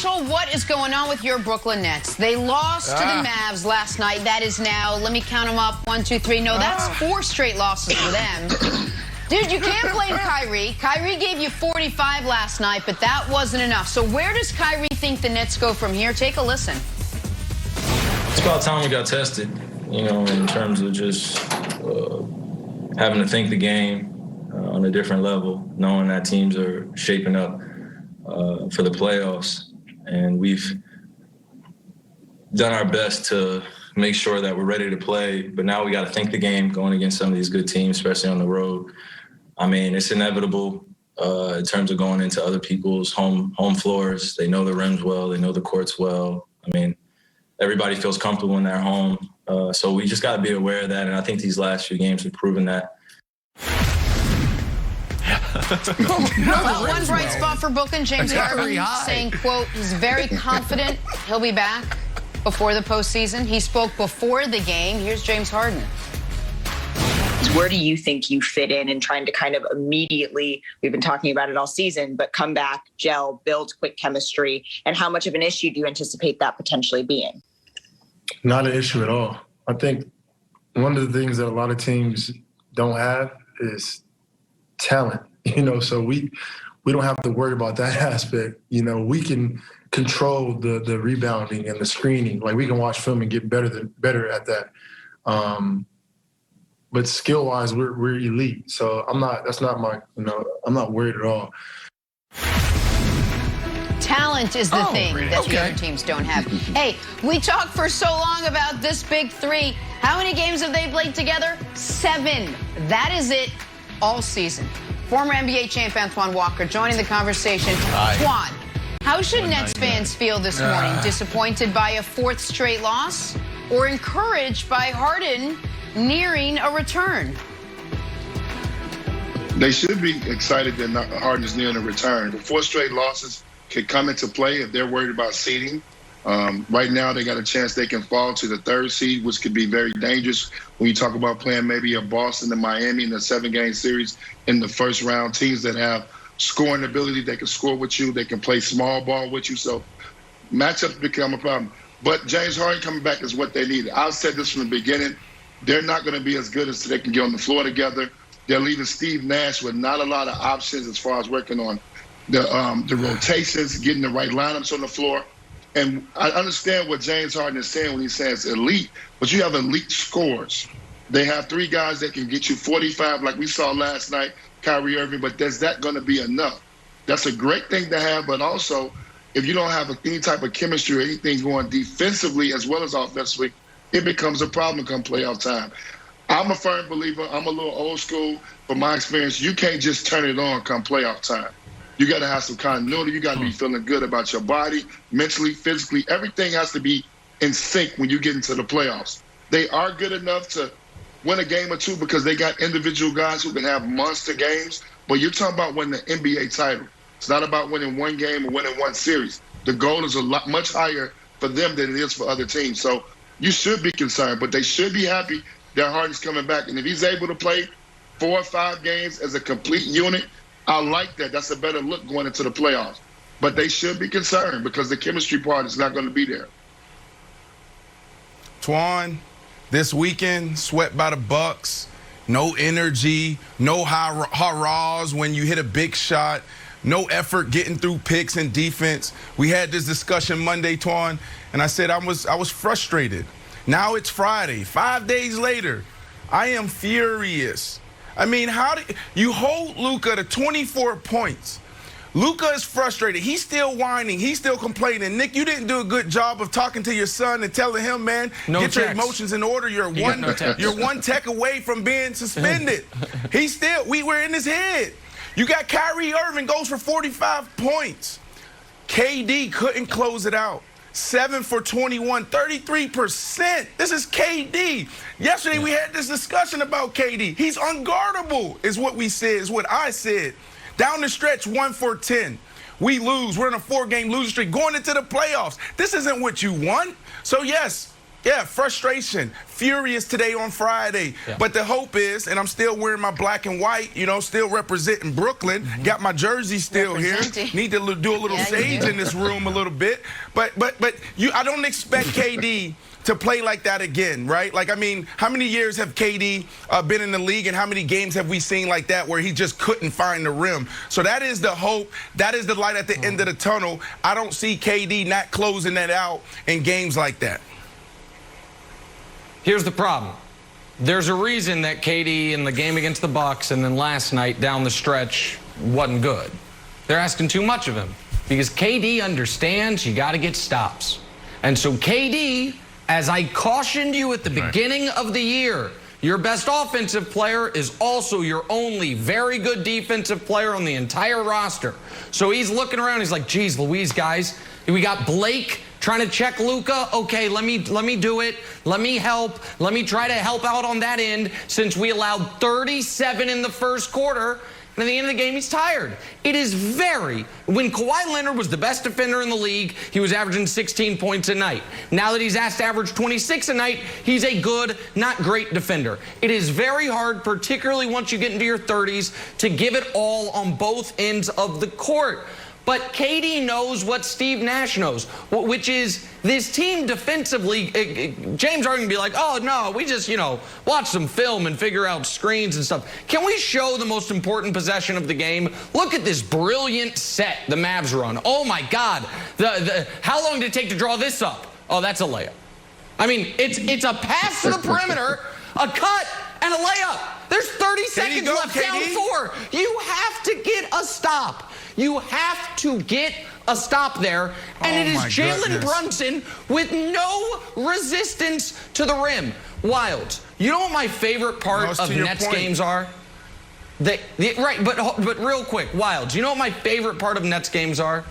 Marshall, what is going on with your Brooklyn Nets? They lost to the Mavs last night. That is now, let me count them up, 1, 2, 3. No, that's 4 straight losses for them. Dude, you can't blame Kyrie. Kyrie gave you 45 last night, but that wasn't enough. So where does Kyrie think the Nets go from here? Take a listen. It's about time we got tested, you know, in terms of just having to think the game on a different level, knowing that teams are shaping up for the playoffs. And we've done our best to make sure that we're ready to play, but now we got to think the game going against some of these good teams, especially on the road. I mean, it's inevitable in terms of going into other people's home floors. They know the rims well. They know the courts well. I mean, everybody feels comfortable in their home. So we just got to be aware of that. And I think these last few games have proven that. Well, one bright spot for Brooklyn, James Harden saying, quote, he's very confident he'll be back before the postseason. He spoke before the game. Here's James Harden. Where do you think you fit in trying to kind of immediately, we've been talking about it all season, but come back, gel, build quick chemistry, and how much of an issue do you anticipate that potentially being? Not an issue at all. I think one of the things that a lot of teams don't have is talent, you know, so we don't have to worry about that aspect. You know, we can control the rebounding and the screening. Like, we can watch film and get better at that. But skill-wise, we're elite. So I'm not worried at all. Talent is the thing that the other teams don't have. Hey, we talked for so long about this big three. How many games have they played together? 7. That is it all season. Former NBA champ Antoine Walker joining the conversation. Twan, how should Nets fans feel this morning? Disappointed by a 4th straight loss, or encouraged by Harden nearing a return? They should be excited that Harden is nearing a return. The 4 straight losses could come into play if they're worried about seeding. Right now, they got a chance they can fall to the 3rd seed, which could be very dangerous when you talk about playing maybe a Boston and Miami in a 7-game series in the first round. Teams that have scoring ability, they can score with you, they can play small ball with you. So matchups become a problem. But James Harden coming back is what they needed. I've said this from the beginning. They're not going to be as good as they can get on the floor together. They're leaving Steve Nash with not a lot of options as far as working on the rotations, getting the right lineups on the floor. And I understand what James Harden is saying when he says elite, but you have elite scorers. They have 3 guys that can get you 45 like we saw last night, Kyrie Irving, but is that going to be enough? That's a great thing to have, but also if you don't have any type of chemistry or anything going defensively as well as offensively, it becomes a problem come playoff time. I'm a firm believer. I'm a little old school. From my experience, you can't just turn it on come playoff time. You got to have some continuity. You got to be feeling good about your body, mentally, physically. Everything has to be in sync when you get into the playoffs. They are good enough to win a game or 2 because they got individual guys who can have monster games. But you're talking about winning the NBA title. It's not about winning 1 game or winning 1 series. The goal is much higher for them than it is for other teams. So you should be concerned, but they should be happy that Harden's coming back. And if he's able to play 4 or 5 games as a complete unit, I like that. That's a better look going into the playoffs. But they should be concerned because the chemistry part is not going to be there. Twan, this weekend, swept by the Bucks. No energy, no hurrahs when you hit a big shot, no effort getting through picks and defense. We had this discussion Monday, Twan, and I said I was frustrated. Now it's Friday, 5 days later. I am furious. I mean, how do you hold Luka to 24 points? Luka is frustrated. He's still whining. He's still complaining. Nick, you didn't do a good job of talking to your son and telling him, man, get your emotions in order. You're one tech away from being suspended. We're in his head. You got Kyrie Irving goes for 45 points. KD couldn't close it out. 7 for 21, 33%. This is KD. Yesterday we had this discussion about KD. He's unguardable, is what we said, is what I said. Down the stretch, 1 for 10. We lose. We're in a 4-game losing streak going into the playoffs. This isn't what you want. So, yes, Yeah, frustration, furious today on Friday. Yeah. But the hope is, and I'm still wearing my black and white, still representing Brooklyn. Got my jersey still here. Need to do a little sage in this room a little bit. But I don't expect KD to play like that again, right? Like, I mean, how many years have KD been in the league, and how many games have we seen like that where he just couldn't find the rim? So that is the hope. That is the light at the end of the tunnel. I don't see KD not closing that out in games like that. Here's the problem. There's a reason that KD in the game against the Bucks and then last night down the stretch wasn't good. They're asking too much of him because KD understands you got to get stops. And so KD, as I cautioned you at the beginning of the year, your best offensive player is also your only very good defensive player on the entire roster. So he's looking around. He's like, geez, Louise, guys, we got Blake trying to check Luka. Okay, let me do it. Let me help. Let me try to help out on that end since we allowed 37 in the first quarter. And at the end of the game, he's tired. It is when Kawhi Leonard was the best defender in the league, he was averaging 16 points a night. Now that he's asked to average 26 a night, he's a good, not great defender. It is very hard, particularly once you get into your 30s, to give it all on both ends of the court. But KD knows what Steve Nash knows, which is this team defensively. James are going to be like, oh, no, we just, watch some film and figure out screens and stuff. Can we show the most important possession of the game? Look at this brilliant set the Mavs run. Oh, my God. How long did it take to draw this up? Oh, that's a layup. I mean, it's a pass to the perimeter, a cut, and a layup. There's 30 seconds left, down 4. You have to get a stop. You have to get a stop there, and it is Jalen Brunson with no resistance to the rim. Wilds. You know what my favorite part of Nets games are? But real quick, Wilds. You know what my favorite part of Nets games are?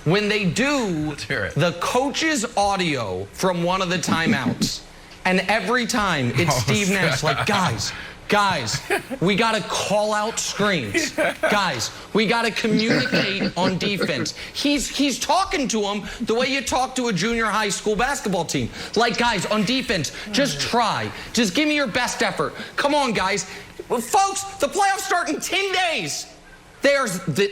When they do the coach's audio from one of the timeouts, and every time it's Steve Nash like, Guys, we got to call out screens. Guys, we got to communicate on defense. He's talking to them the way you talk to a junior high school basketball team. Like, guys, on defense, just try. Just give me your best effort. Come on, guys. Folks, the playoffs start in 10 days. They are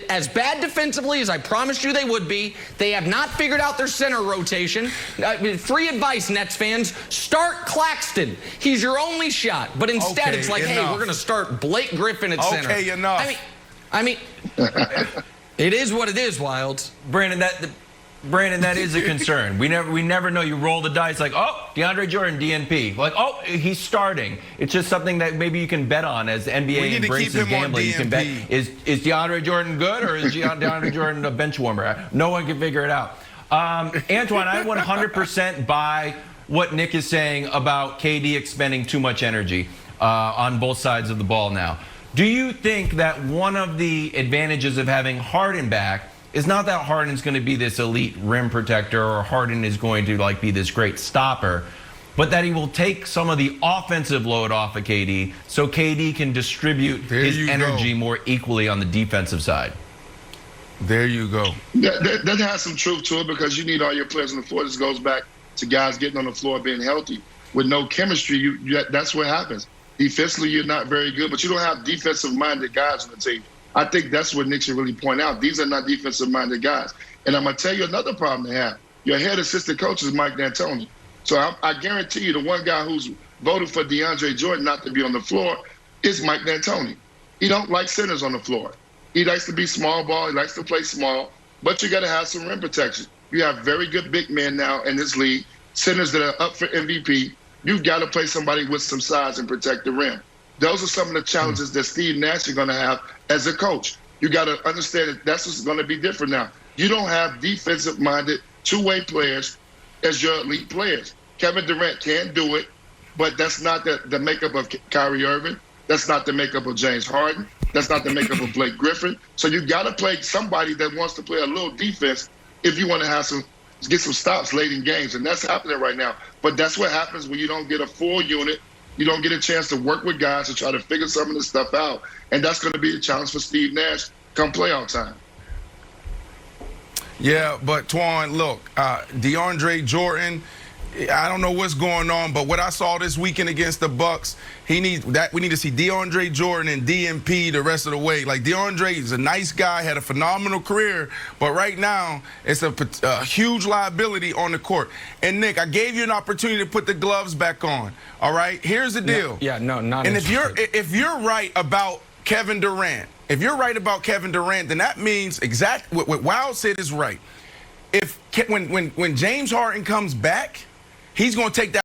as bad defensively as I promised you they would be. They have not figured out their center rotation. Free advice, Nets fans. Start Claxton. He's your only shot. But instead, it's like, hey, we're going to start Blake Griffin at center. Okay, enough. I mean, it is what it is, Wilds. Brandon, that is a concern. We never know. You roll the dice like, oh, DeAndre Jordan, DNP. Like, oh, he's starting. It's just something that maybe you can bet on as the NBA embraces gambling. You can bet, is DeAndre Jordan good or is DeAndre Jordan a bench warmer? No one can figure it out. Antoine, I 100% buy what Nick is saying about KD expending too much energy on both sides of the ball now. Do you think that one of the advantages of having Harden back is not that Harden's going to be this elite rim protector or Harden is going to be this great stopper, but that he will take some of the offensive load off of KD so KD can distribute his energy more equally on the defensive side? There you go. That has some truth to it because you need all your players on the floor. This goes back to guys getting on the floor being healthy. With no chemistry, that's what happens. Defensively, you're not very good, but you don't have defensive-minded guys on the team. I think that's what Nick should really point out. These are not defensive-minded guys. And I'm going to tell you another problem they have. Your head assistant coach is Mike D'Antoni. So I guarantee you the one guy who's voted for DeAndre Jordan not to be on the floor is Mike D'Antoni. He don't like centers on the floor. He likes to be small ball. He likes to play small. But you got to have some rim protection. You have very good big men now in this league, centers that are up for MVP. You've got to play somebody with some size and protect the rim. Those are some of the challenges that Steve Nash is going to have as a coach. You got to understand that that's what's going to be different now. You don't have defensive-minded two-way players as your elite players. Kevin Durant can do it, but that's not the makeup of Kyrie Irving. That's not the makeup of James Harden. That's not the makeup of Blake Griffin. So you got to play somebody that wants to play a little defense if you want to get some stops late in games, and that's happening right now. But that's what happens when you don't get a full unit. You don't get a chance to work with guys to try to figure some of this stuff out. And that's going to be a challenge for Steve Nash come playoff time. Yeah, but Twan, look, DeAndre Jordan, I don't know what's going on, but what I saw this weekend against the Bucks, we need to see DeAndre Jordan and DNP the rest of the way. Like, DeAndre is a nice guy, had a phenomenal career, but right now it's a huge liability on the court. And Nick, I gave you an opportunity to put the gloves back on. All right, here's the deal. Not. And if you're right about Kevin Durant, then that means what Wild said is right. When James Harden comes back, he's going to take that